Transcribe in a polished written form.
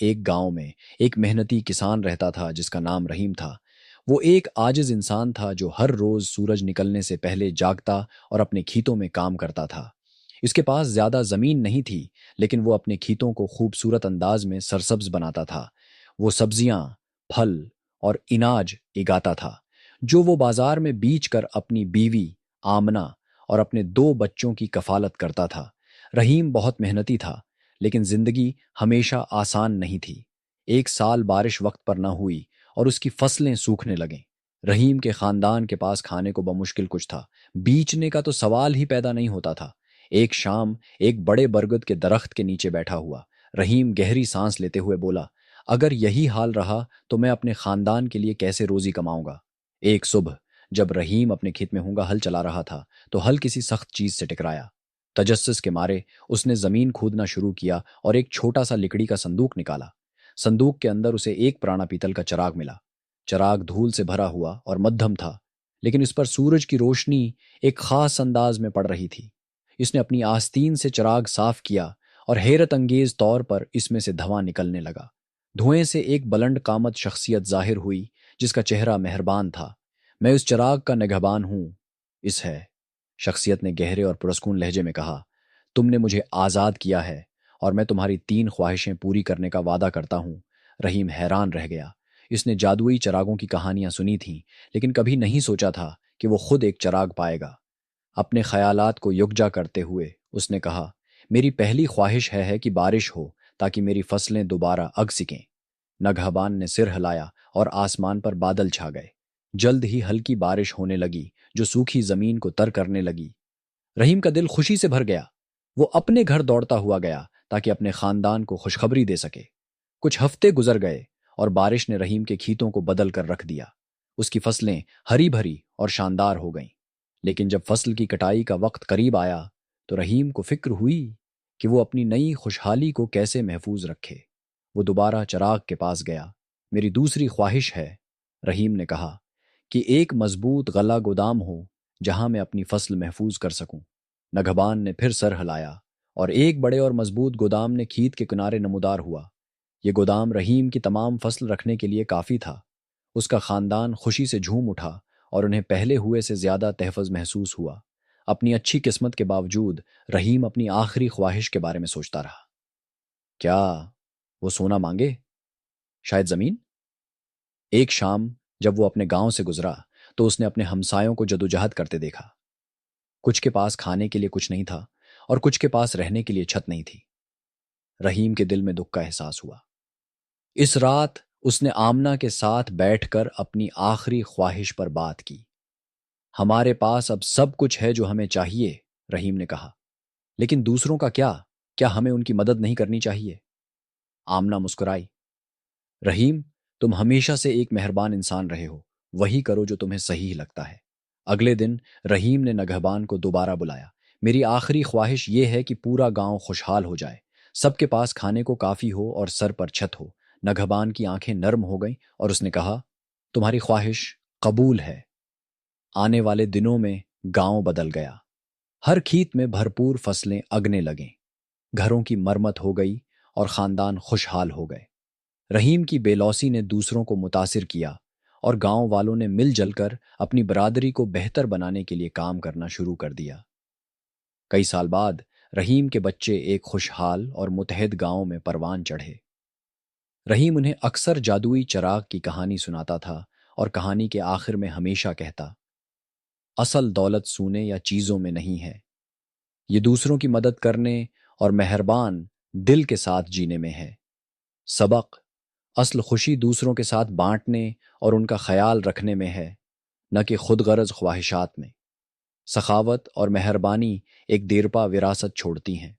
ایک گاؤں میں ایک محنتی کسان رہتا تھا جس کا نام رحیم تھا۔ وہ ایک عاجز انسان تھا جو ہر روز سورج نکلنے سے پہلے جاگتا اور اپنے کھیتوں میں کام کرتا تھا۔ اس کے پاس زیادہ زمین نہیں تھی، لیکن وہ اپنے کھیتوں کو خوبصورت انداز میں سرسبز بناتا تھا۔ وہ سبزیاں، پھل اور اناج اگاتا تھا جو وہ بازار میں بیچ کر اپنی بیوی آمنہ اور اپنے 2 بچوں کی کفالت کرتا تھا۔ رحیم بہت محنتی تھا، لیکن زندگی ہمیشہ آسان نہیں تھی۔ ایک سال بارش وقت پر نہ ہوئی اور اس کی فصلیں سوکھنے لگیں۔ رحیم کے خاندان کے پاس کھانے کو بمشکل کچھ تھا، بیچنے کا تو سوال ہی پیدا نہیں ہوتا تھا۔ ایک شام ایک بڑے برگد کے درخت کے نیچے بیٹھا ہوا رحیم گہری سانس لیتے ہوئے بولا، اگر یہی حال رہا تو میں اپنے خاندان کے لیے کیسے روزی کماؤں گا؟ ایک صبح جب رحیم اپنے کھیت میں ہونگا ہل چلا رہا تھا تو ہل کسی سخت چیز سے ٹکرایا۔ تجسس کے مارے اس نے زمین کھودنا شروع کیا اور ایک چھوٹا سا لکڑی کا صندوق نکالا۔ صندوق کے اندر اسے ایک پرانا پیتل کا چراغ ملا۔ چراغ دھول سے بھرا ہوا اور مدھم تھا، لیکن اس پر سورج کی روشنی ایک خاص انداز میں پڑ رہی تھی۔ اس نے اپنی آستین سے چراغ صاف کیا اور حیرت انگیز طور پر اس میں سے دھواں نکلنے لگا۔ دھوئیں سے ایک بلند قامت شخصیت ظاہر ہوئی جس کا چہرہ مہربان تھا۔ میں اس چراغ کا نگہبان ہوں، اس ہے، شخصیت نے گہرے اور پرسکون لہجے میں کہا۔ تم نے مجھے آزاد کیا ہے اور میں تمہاری 3 خواہشیں پوری کرنے کا وعدہ کرتا ہوں۔ رحیم حیران رہ گیا۔ اس نے جادوئی چراغوں کی کہانیاں سنی تھیں، لیکن کبھی نہیں سوچا تھا کہ وہ خود ایک چراغ پائے گا۔ اپنے خیالات کو یکجا کرتے ہوئے اس نے کہا، میری پہلی خواہش ہے کہ بارش ہو تاکہ میری فصلیں دوبارہ اگ سکیں۔ نگہبان نے سر ہلایا اور آسمان پر بادل چھا گئے۔ جلد ہی ہلکی بارش ہونے لگی جو سوکھی زمین کو تر کرنے لگی۔ رحیم کا دل خوشی سے بھر گیا۔ وہ اپنے گھر دوڑتا ہوا گیا تاکہ اپنے خاندان کو خوشخبری دے سکے۔ کچھ ہفتے گزر گئے اور بارش نے رحیم کے کھیتوں کو بدل کر رکھ دیا۔ اس کی فصلیں ہری بھری اور شاندار ہو گئیں، لیکن جب فصل کی کٹائی کا وقت قریب آیا تو رحیم کو فکر ہوئی کہ وہ اپنی نئی خوشحالی کو کیسے محفوظ رکھے۔ وہ دوبارہ چراغ کے پاس گیا۔ میری دوسری خواہش ہے، رحیم نے کہا، کہ ایک مضبوط غلہ گودام ہو جہاں میں اپنی فصل محفوظ کر سکوں۔ نگہبان نے پھر سر ہلایا اور ایک بڑے اور مضبوط گودام نے کھیت کے کنارے نمودار ہوا۔ یہ گودام رحیم کی تمام فصل رکھنے کے لیے کافی تھا۔ اس کا خاندان خوشی سے جھوم اٹھا اور انہیں پہلے ہوئے سے زیادہ تحفظ محسوس ہوا۔ اپنی اچھی قسمت کے باوجود رحیم اپنی آخری خواہش کے بارے میں سوچتا رہا۔ کیا وہ سونا مانگے؟ شاید زمین؟ ایک شام جب وہ اپنے گاؤں سے گزرا تو اس نے اپنے ہمسایوں کو جدوجہد کرتے دیکھا۔ کچھ کے پاس کھانے کے لیے کچھ نہیں تھا اور کچھ کے پاس رہنے کے لیے چھت نہیں تھی۔ رحیم کے دل میں دکھ کا احساس ہوا۔ اس رات اس نے آمنہ کے ساتھ بیٹھ کر اپنی آخری خواہش پر بات کی۔ ہمارے پاس اب سب کچھ ہے جو ہمیں چاہیے، رحیم نے کہا، لیکن دوسروں کا کیا ہمیں ان کی مدد نہیں کرنی چاہیے؟ آمنہ مسکرائی۔ رحیم، تم ہمیشہ سے ایک مہربان انسان رہے ہو، وہی کرو جو تمہیں صحیح لگتا ہے۔ اگلے دن رحیم نے نگہبان کو دوبارہ بلایا۔ میری آخری خواہش یہ ہے کہ پورا گاؤں خوشحال ہو جائے، سب کے پاس کھانے کو کافی ہو اور سر پر چھت ہو۔ نگہبان کی آنکھیں نرم ہو گئیں اور اس نے کہا، تمہاری خواہش قبول ہے۔ آنے والے دنوں میں گاؤں بدل گیا۔ ہر کھیت میں بھرپور فصلیں اگنے لگیں، گھروں کی مرمت ہو گئی اور خاندان خوشحال ہو گئے۔ رحیم کی بے لوثی نے دوسروں کو متاثر کیا اور گاؤں والوں نے مل جل کر اپنی برادری کو بہتر بنانے کے لیے کام کرنا شروع کر دیا۔ کئی سال بعد رحیم کے بچے ایک خوشحال اور متحد گاؤں میں پروان چڑھے۔ رحیم انہیں اکثر جادوئی چراغ کی کہانی سناتا تھا اور کہانی کے آخر میں ہمیشہ کہتا، اصل دولت سونے یا چیزوں میں نہیں ہے، یہ دوسروں کی مدد کرنے اور مہربان دل کے ساتھ جینے میں ہے۔ سبق: اصل خوشی دوسروں کے ساتھ بانٹنے اور ان کا خیال رکھنے میں ہے، نہ کہ خود غرض خواہشات میں۔ سخاوت اور مہربانی ایک دیرپا وراثت چھوڑتی ہیں۔